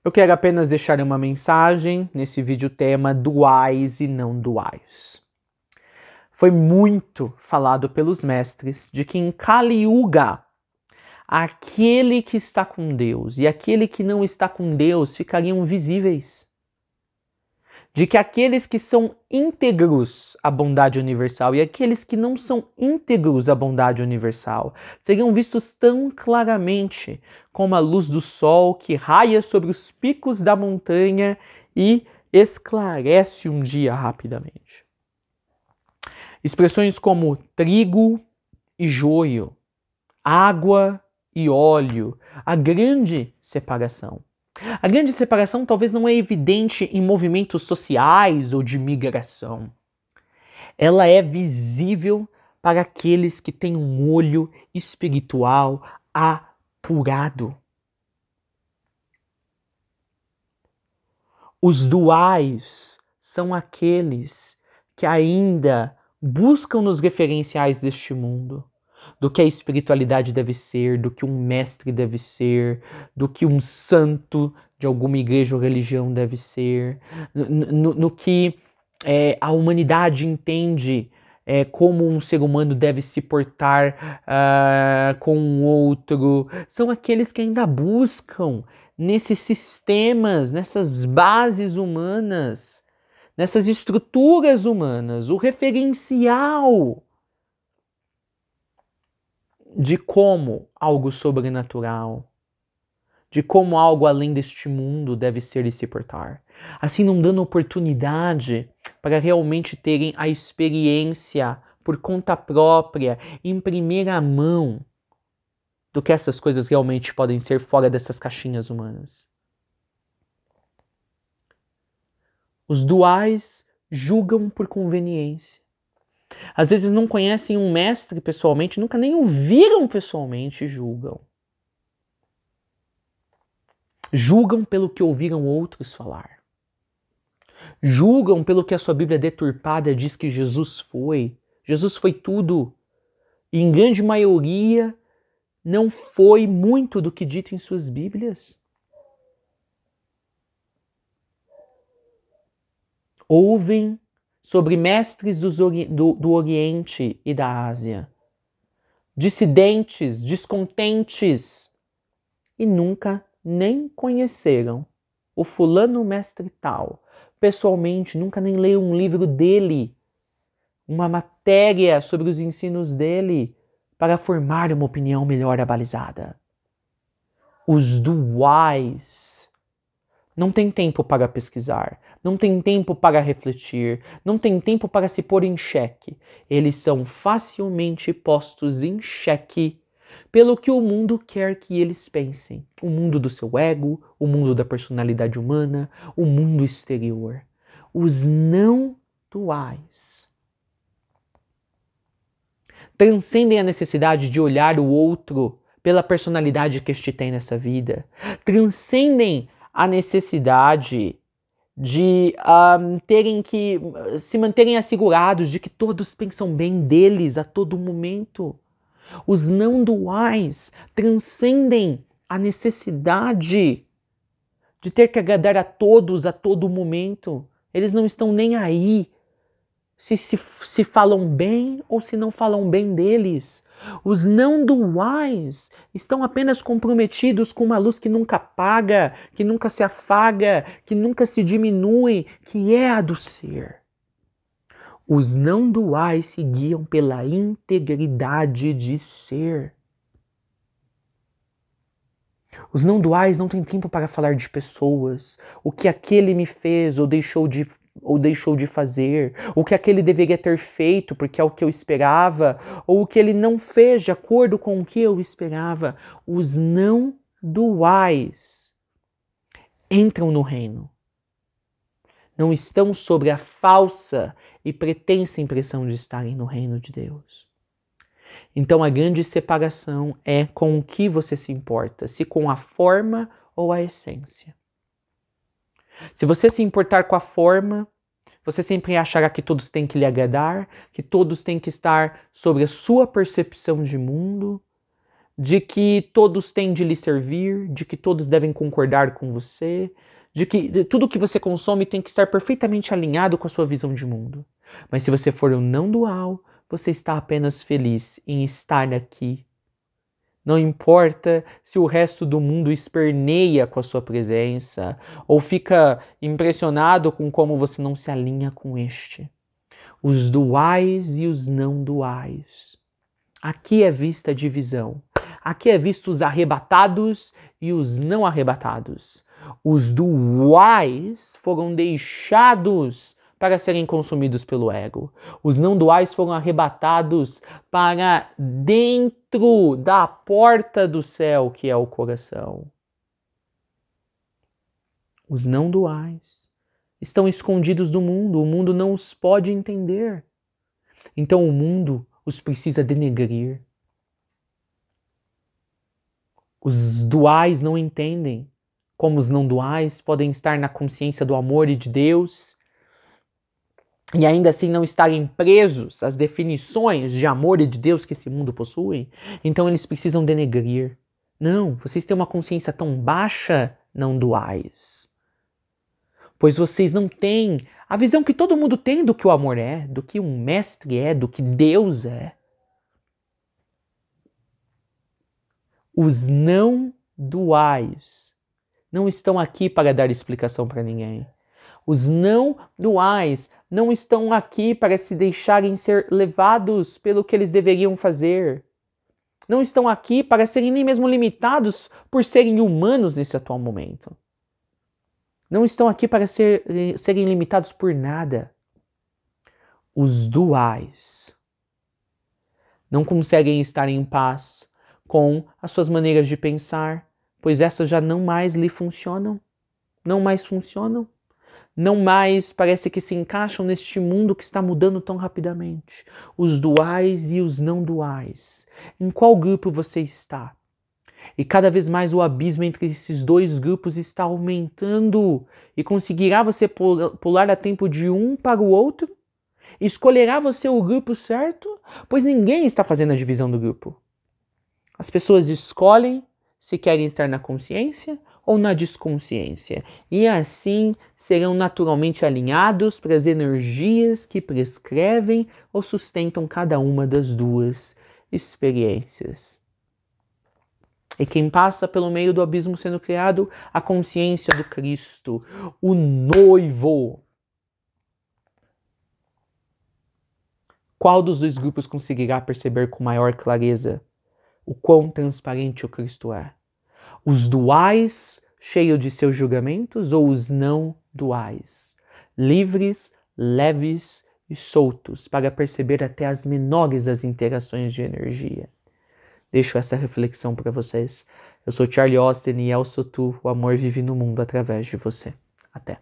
Eu quero apenas deixar uma mensagem nesse vídeo tema duais e não duais. Foi muito falado pelos mestres de que em Kali Yuga, aquele que está com Deus e aquele que não está com Deus ficariam visíveis. De que aqueles que são íntegros à bondade universal e aqueles que não são íntegros à bondade universal seriam vistos tão claramente como a luz do sol que raia sobre os picos da montanha e esclarece um dia rapidamente. Expressões como trigo e joio, água e óleo, a grande separação. A grande separação talvez não é evidente em movimentos sociais ou de migração. Ela é visível para aqueles que têm um olho espiritual apurado. Os duais são aqueles que ainda buscam nos referenciais deste mundo, do que a espiritualidade deve ser, do que um mestre deve ser, do que um santo de alguma igreja ou religião deve ser, no que a humanidade entende como um ser humano deve se portar com o outro. São aqueles que ainda buscam nesses sistemas, nessas bases humanas, nessas estruturas humanas, o referencial de como algo sobrenatural, de como algo além deste mundo deve ser e se portar. Assim não dando oportunidade para realmente terem a experiência por conta própria, em primeira mão, do que essas coisas realmente podem ser fora dessas caixinhas humanas. Os duais julgam por conveniência. Às vezes não conhecem um mestre pessoalmente, nunca nem o viram pessoalmente e julgam. Julgam pelo que ouviram outros falar. Julgam pelo que a sua Bíblia deturpada diz que Jesus foi. Jesus foi tudo. E em grande maioria não foi muito do que dito em suas Bíblias. Ouvem sobre mestres do Oriente e da Ásia, dissidentes, descontentes, e nunca nem conheceram o fulano mestre tal. Pessoalmente, nunca nem leram um livro dele, uma matéria sobre os ensinos dele, para formar uma opinião melhor abalizada. Os duais não têm tempo para pesquisar, não têm tempo para refletir, não têm tempo para se pôr em xeque. Eles são facilmente postos em xeque pelo que o mundo quer que eles pensem. O mundo do seu ego, o mundo da personalidade humana, o mundo exterior. Os não duais transcendem a necessidade de olhar o outro pela personalidade que este tem nessa vida. Transcendem a necessidade de terem que se manterem assegurados de que todos pensam bem deles a todo momento. Os não duais transcendem a necessidade de ter que agradar a todos a todo momento. Eles não estão nem aí se falam bem ou se não falam bem deles. Os não duais estão apenas comprometidos com uma luz que nunca apaga, que nunca se afaga, que nunca se diminui, que é a do ser. Os não duais se guiam pela integridade de ser. Os não duais não têm tempo para falar de pessoas, o que aquele me fez ou deixou de fazer, o que aquele deveria ter feito porque é o que eu esperava, ou o que ele não fez de acordo com o que eu esperava. Os não duais entram no reino. Não estão sobre a falsa e pretensa impressão de estarem no reino de Deus. Então a grande separação é com o que você se importa, se com a forma ou a essência. Se você se importar com a forma, você sempre achará que todos têm que lhe agradar, que todos têm que estar sobre a sua percepção de mundo, de que todos têm de lhe servir, de que todos devem concordar com você, de que tudo que você consome tem que estar perfeitamente alinhado com a sua visão de mundo. Mas se você for um não dual, você está apenas feliz em estar aqui. Não importa se o resto do mundo esperneia com a sua presença ou fica impressionado com como você não se alinha com este. Os duais e os não duais. Aqui é vista a divisão. Aqui é visto os arrebatados e os não arrebatados. Os duais foram deixados para serem consumidos pelo ego. Os não duais foram arrebatados para dentro da porta do céu, que é o coração. Os não duais estão escondidos do mundo, o mundo não os pode entender. Então o mundo os precisa denegrir. Os duais não entendem como os não duais podem estar na consciência do amor e de Deus e ainda assim não estarem presos às definições de amor e de Deus que esse mundo possui. Então eles precisam denegrir. Não, vocês têm uma consciência tão baixa, não duais. Pois vocês não têm a visão que todo mundo tem do que o amor é, do que um mestre é, do que Deus é. Os não duais não estão aqui para dar explicação para ninguém. Os não duais não estão aqui para se deixarem ser levados pelo que eles deveriam fazer. Não estão aqui para serem nem mesmo limitados por serem humanos nesse atual momento. Não estão aqui para serem limitados por nada. Os duais não conseguem estar em paz com as suas maneiras de pensar, pois essas já não mais lhe funcionam. Não mais funcionam. Não mais parece que se encaixam neste mundo que está mudando tão rapidamente. Os duais e os não duais. Em qual grupo você está? E cada vez mais o abismo entre esses dois grupos está aumentando. E conseguirá você pular a tempo de um para o outro? Escolherá você o grupo certo? Pois ninguém está fazendo a divisão do grupo. As pessoas escolhem se querem estar na consciência ou na desconsciência. E assim serão naturalmente alinhados para as energias que prescrevem ou sustentam cada uma das duas experiências. E quem passa pelo meio do abismo sendo criado, a consciência do Cristo, o noivo. Qual dos dois grupos conseguirá perceber com maior clareza o quão transparente o Cristo é? Os duais, cheios de seus julgamentos, ou os não duais, livres, leves e soltos, para perceber até as menores das interações de energia? Deixo essa reflexão para vocês. Eu sou Charlie Austin e eu sou tu, o amor vive no mundo através de você. Até.